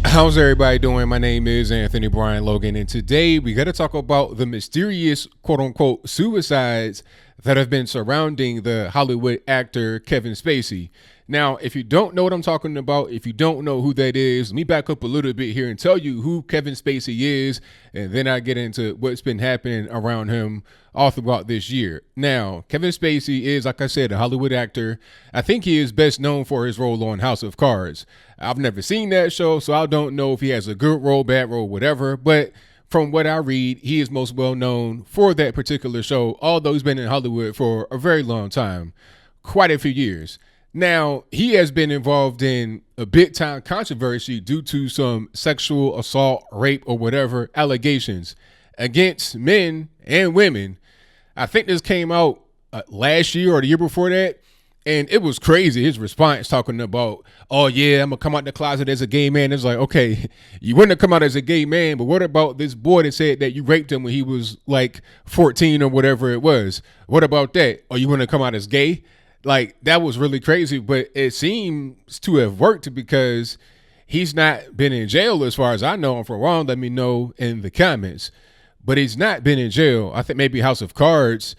How's everybody doing? My name is Anthony Brian Logan, and today we got to talk about the mysterious quote unquote suicides that have been surrounding the Hollywood actor Kevin Spacey. Now, if you don't know what I'm talking about, if you don't know who that is, let me back up a little bit here and tell you who Kevin Spacey is, and then I get into what's been happening around him all throughout this year. Now, Kevin Spacey is, like I said, a Hollywood actor. I think he is best known for his role on House of Cards. I've never seen that show, so I don't know if he has a good role, bad role, whatever, but from what I read, he is most well known for that particular show, although he's been in Hollywood for a very long time, quite a few years. Now, he has been involved in a big time controversy due to some sexual assault, rape, or whatever allegations against men and women. I think this came out last year or the year before that, and it was crazy. His response talking about, oh yeah, I'm gonna come out the closet as a gay man. It's like, okay, you wouldn't have come out as a gay man, but what about this boy that said that you raped him when he was like 14 or whatever it was? What about that? Or you want to come out as gay? Like, that was really crazy, but it seems to have worked because he's not been in jail as far as I know. If I'm wrong, let me know in the comments. But he's not been in jail. I think maybe House of Cards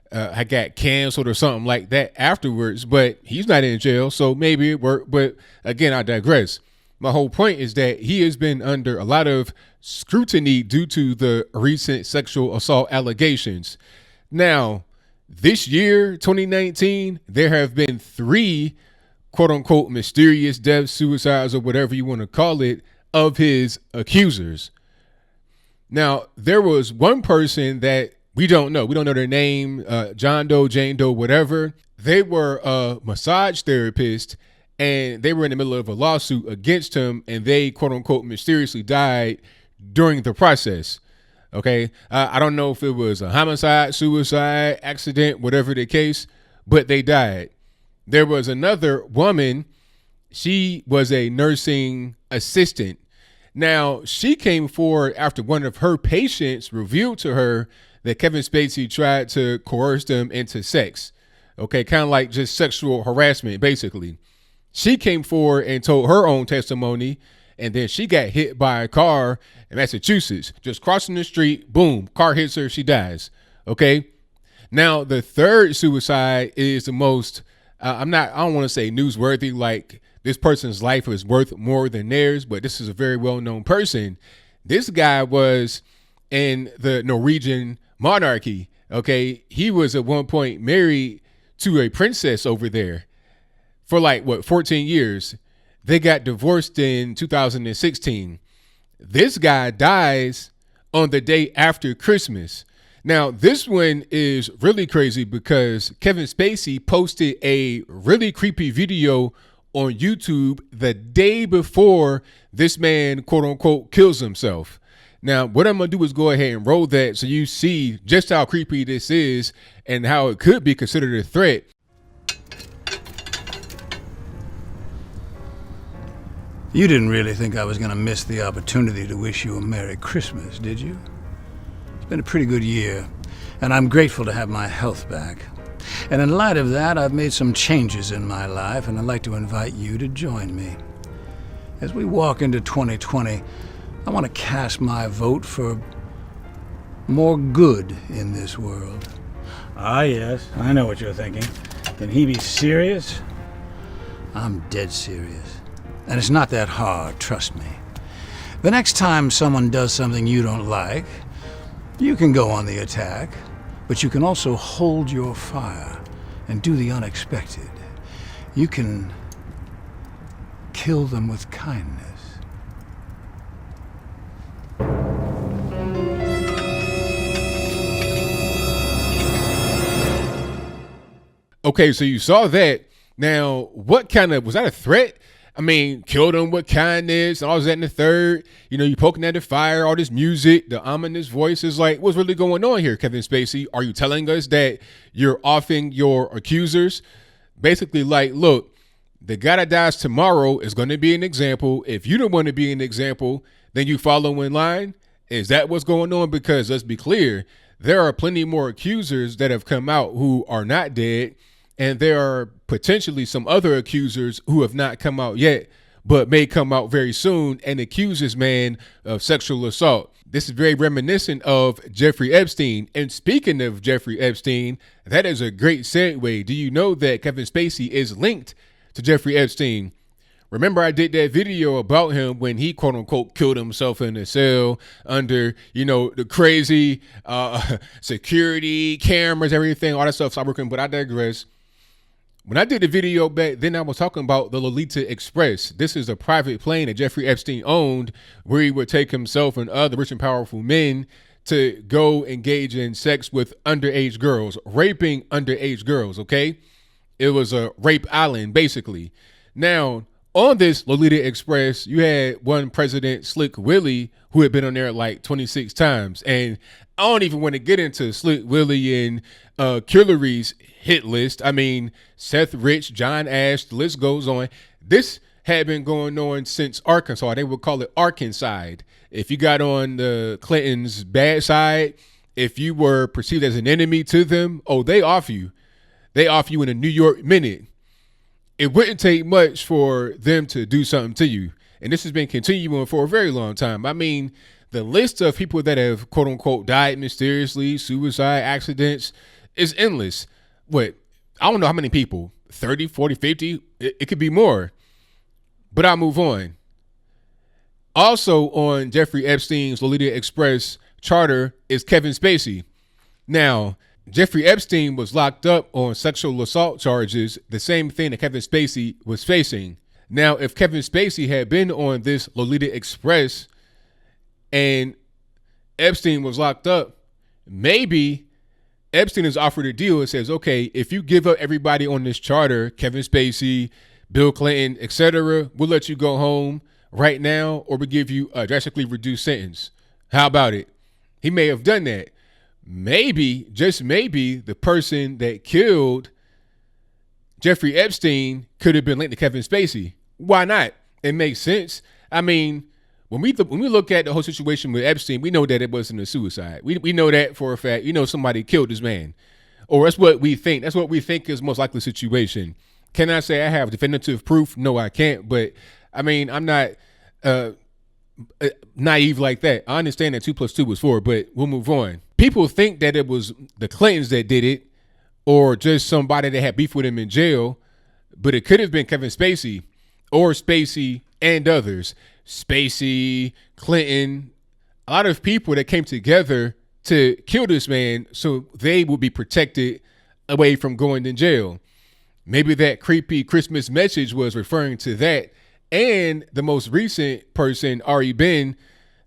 I got canceled or something like that afterwards, but he's not in jail, so maybe it worked. But again, I digress. My whole point is that he has been under a lot of scrutiny due to the recent sexual assault allegations. Now, this year, 2019, there have been 3 quote unquote mysterious deaths, suicides, or whatever you want to call it, of his accusers. Now, there was one person that we don't know. We don't know their name, John Doe, Jane Doe, whatever. They were a massage therapist, and they were in the middle of a lawsuit against him, and they quote unquote mysteriously died during the process. Okay, I don't know if it was a homicide, suicide, accident, whatever the case, but they died. There was another woman. She was a nursing assistant. Now, she came forward after one of her patients revealed to her that Kevin Spacey tried to coerce them into sex. Okay, kind of like just sexual harassment, basically. She came forward and told her own testimony, and then she got hit by a car in Massachusetts, just crossing the street, boom, car hits her, she dies. Okay. Now, the third suicide is the most, I don't want to say newsworthy, like this person's life is worth more than theirs, but this is a very well-known person. This guy was in the Norwegian Monarchy. Okay. He was at one point married to a princess over there for 14 years. They got divorced in 2016. This guy dies on the day after Christmas. Now, this one is really crazy because Kevin Spacey posted a really creepy video on YouTube the day before this man, quote unquote, kills himself. Now, what I'm going to do is go ahead and roll that so you see just how creepy this is and how it could be considered a threat. You didn't really think I was going to miss the opportunity to wish you a Merry Christmas, did you? It's been a pretty good year, and I'm grateful to have my health back. And in light of that, I've made some changes in my life, and I'd like to invite you to join me. As we walk into 2020, I want to cast my vote for more good in this world. Ah, yes, I know what you're thinking. Can he be serious? I'm dead serious. And it's not that hard, trust me. The next time someone does something you don't like, you can go on the attack, but you can also hold your fire and do the unexpected. You can kill them with kindness. Okay, so you saw that. Now, was that a threat? I mean, killed him with kindness, all that in the third. You know, you poking at the fire, all this music, the ominous voices. Like, what's really going on here, Kevin Spacey? Are you telling us that you're offing your accusers? Basically, like, look, the guy that dies tomorrow is going to be an example. If you don't want to be an example, then you follow in line. Is that what's going on? Because let's be clear, there are plenty more accusers that have come out who are not dead. And there are potentially some other accusers who have not come out yet, but may come out very soon and accuse this man of sexual assault. This is very reminiscent of Jeffrey Epstein. And speaking of Jeffrey Epstein, that is a great segue. Do you know that Kevin Spacey is linked to Jeffrey Epstein? Remember, I did that video about him when he, quote unquote, killed himself in a cell under, the crazy security cameras, everything, all that stuff. So I'm working, but I digress. When I did the video back then, I was talking about the Lolita Express. This is a private plane that Jeffrey Epstein owned, where he would take himself and other rich and powerful men to go engage in sex with underage girls, raping underage girls, okay? It was a rape island, basically. Now, on this Lolita Express, you had one President Slick Willie who had been on there like 26 times. And I don't even want to get into Slick Willie and Hillary's hit list. I mean, Seth Rich, John Ash, the list goes on. This had been going on since Arkansas. They would call it Arkanside. If you got on the Clintons' bad side, if you were perceived as an enemy to them, they off you. They off you in a New York minute. It wouldn't take much for them to do something to you. And this has been continuing for a very long time. I mean, the list of people that have, quote unquote, died mysteriously, suicide, accidents, is endless. I don't know how many people, 30, 40, 50, it could be more. But I'll move on. Also on Jeffrey Epstein's Lolita Express charter is Kevin Spacey. Now, Jeffrey Epstein was locked up on sexual assault charges, the same thing that Kevin Spacey was facing. Now, if Kevin Spacey had been on this Lolita Express and Epstein was locked up, maybe Epstein is offered a deal and says, okay, if you give up everybody on this charter, Kevin Spacey, Bill Clinton, etc., we'll let you go home right now, or we give you a drastically reduced sentence. How about it? He may have done that. Maybe, just maybe, the person that killed Jeffrey Epstein could have been linked to Kevin Spacey. Why not? It makes sense. I mean, when we look at the whole situation with Epstein, we know that it wasn't a suicide. We know that for a fact. Somebody killed this man. Or that's what we think. That's what we think is most likely situation. Can I say I have definitive proof? No, I can't. But, I mean, I'm not naive like that. I understand that 2 + 2 was 4, but we'll move on. People think that it was the Clintons that did it, or just somebody that had beef with him in jail, but it could have been Kevin Spacey or Spacey and others. Spacey, Clinton, a lot of people that came together to kill this man so they would be protected away from going to jail. Maybe that creepy Christmas message was referring to that. And the most recent person, Ari Behn,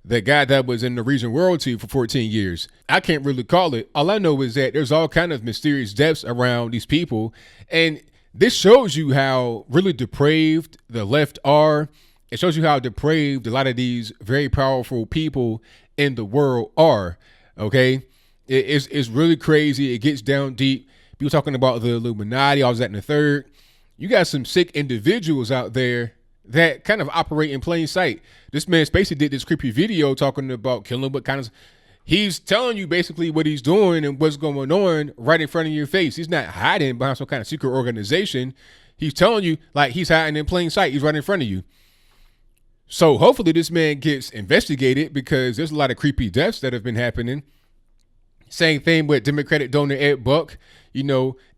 the guy that was in Norwegian royalty for 14 years. I can't really call it. All I know is that there's all kind of mysterious deaths around these people. And this shows you how really depraved the left are. It shows you how depraved a lot of these very powerful people in the world are. Okay. It's really crazy. It gets down deep. People talking about the Illuminati, all that and the third. You got some sick individuals out there that kind of operate in plain sight. This man Spacey did this creepy video talking about killing, but kind of, he's telling you basically what he's doing and what's going on right in front of your face. He's not hiding behind some kind of secret organization. He's telling you like he's hiding in plain sight. He's right in front of you. So hopefully this man gets investigated, because there's a lot of creepy deaths that have been happening. Same thing with Democratic donor Ed Buck,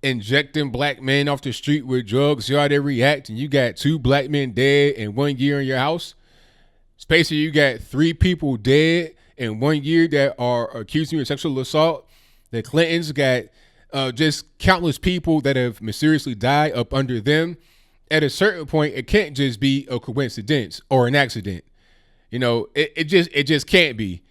injecting black men off the street with drugs. See how they react. And you got 2 black men dead in 1 year in your house. Spacey, you got 3 people dead in 1 year that are accusing you of sexual assault. The Clintons got just countless people that have mysteriously died up under them. At a certain point, it can't just be a coincidence or an accident. It just can't be.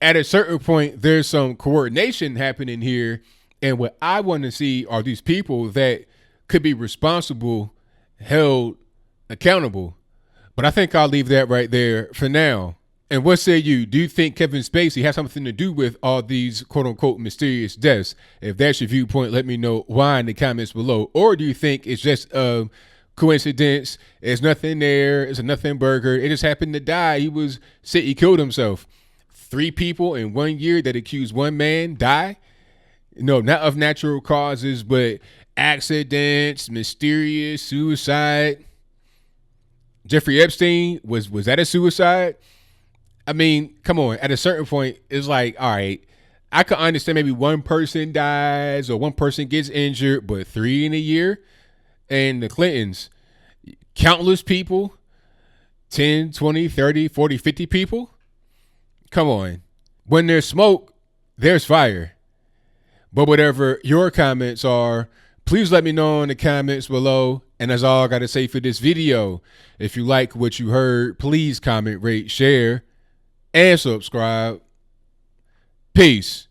At a certain point, there's some coordination happening here. And what I want to see are these people that could be responsible, held accountable. But I think I'll leave that right there for now. And what say you? Do you think Kevin Spacey has something to do with all these quote unquote mysterious deaths? If that's your viewpoint, let me know why in the comments below. Or do you think it's just a coincidence? There's nothing there. It's a nothing burger. It just happened to die. He killed himself. 3 people in 1 year that accused one man die. No, not of natural causes, but accidents, mysterious suicide. Jeffrey Epstein, was that a suicide? I mean, come on. At a certain point, it's like, all right, I could understand maybe one person dies or one person gets injured, but 3 in a year? And the Clintons, countless people, 10, 20, 30, 40, 50 people? Come on. When there's smoke, there's fire. But whatever your comments are, please let me know in the comments below. And that's all I got to say for this video. If you like what you heard, please comment, rate, share, and subscribe. Peace.